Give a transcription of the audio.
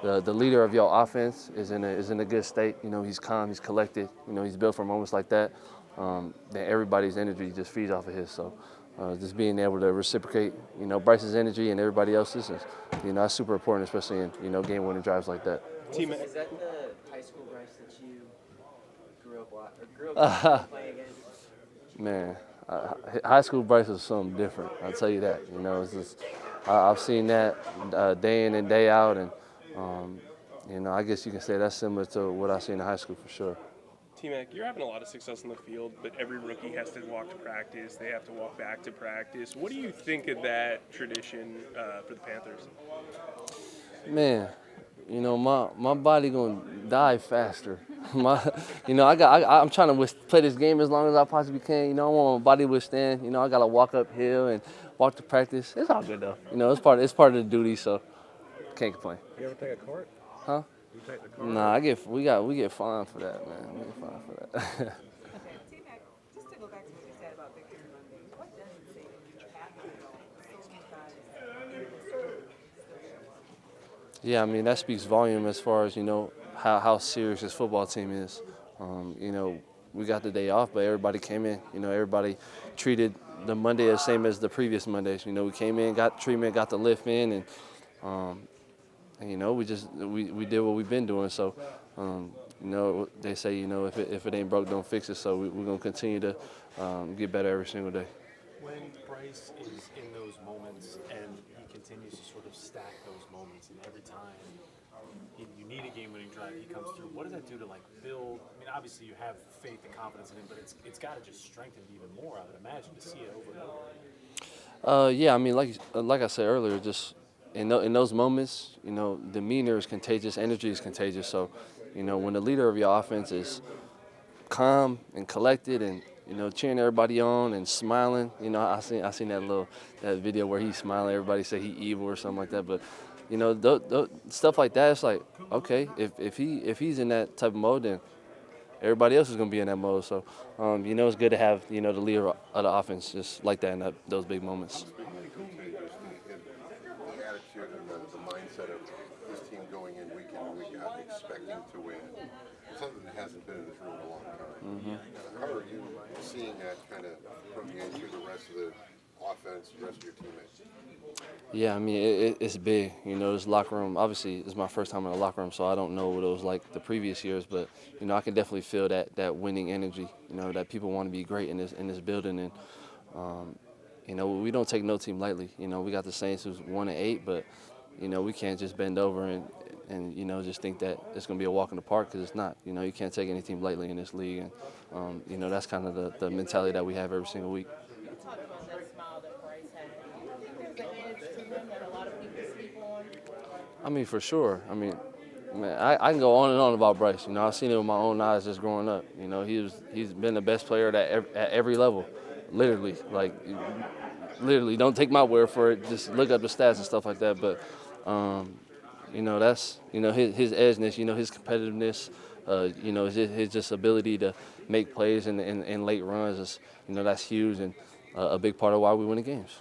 the leader of your offense is in a good state. You know, he's calm, he's collected. You know, he's built for moments like that. Then everybody's energy just feeds off of his. So just being able to reciprocate, you know, Bryce's energy and everybody else's is, you know, that's super important, especially in, you know, game-winning drives like that. Is that the high school Bryce that you grew up playing against? Man, high school Bryce is something different. I'll tell you that. You know, it's just I've seen that day in and day out, and you know, I guess you can say that's similar to what I seen in high school for sure. T-Mac, you're having a lot of success in the field, but every rookie has to walk to practice. They have to walk back to practice. What do you think of that tradition for the Panthers? Man, you know, my body gonna die faster. You know, I'm trying to play this game as long as I possibly can. You know, I want my body to withstand. You know, I gotta walk uphill and walk to practice. It's all good though. You know, it's part of the duty, so can't complain. You ever take a cart? Huh? You take the cart? Nah, we get fined for that, man. We get fined for that. Okay, T-Mac, just to go back to what you said about Victory Monday, what does it say that you have Yeah, I mean, that speaks volume as far as, you know, how serious this football team is. You know, we got the day off, but everybody came in. You know, everybody treated the Monday the same as the previous Mondays. You know, we came in, got treatment, got the lift in, and you know, we did what we've been doing. So, you know, they say, you know, if it ain't broke, don't fix it. So we're going to continue to get better every single day. When Bryce is in those moments and he continues to sort of stack those moments, and every time you need a game-winning drive, he comes through. What does that do to like build? I mean, obviously you have faith and confidence in him, but it's got to just strengthen it even more. I would imagine to see it over and over. Yeah, I mean, like I said earlier, just in those moments, you know, demeanor is contagious, energy is contagious. So, you know, when the leader of your offense is calm and collected and, you know, cheering everybody on and smiling. You know, I seen that video where he's smiling. Everybody say he evil or something like that. But, you know, stuff like that. It's like, okay, if he's in that type of mode, then everybody else is gonna be in that mode. So, you know, it's good to have, you know, the leader of the offense just like that in those big moments. The attitude and the mindset of this team going in week out expecting to win. Something that hasn't been in this room in a long time. How are you seeing that kind of permeate through the rest of the offense, the rest of your teammates? Yeah, I mean, it's big. You know, this locker room, obviously, it's my first time in the locker room, so I don't know what it was like the previous years, but, you know, I can definitely feel that winning energy, you know, that people want to be great in this building. And, you know, we don't take no team lightly. You know, we got the Saints who's 1-8, but, you know, we can't just bend over and you know, just think that it's going to be a walk in the park, because it's not. You know, you can't take any team lightly in this league. And, you know, that's kind of the mentality that we have every single week. You talked about that smile that Bryce had. Do you think there's an edge to him that a lot of people sleep on? I mean, for sure. I mean, man, I can go on and on about Bryce. You know, I've seen it with my own eyes just growing up. You know, he's been the best player at every level, literally. Like, literally, don't take my word for it. Just look up the stats and stuff like that. But, you know, that's, you know, his edgeness, you know, his competitiveness, you know, his just ability to make plays in late runs is, you know, that's huge and a big part of why we win the games.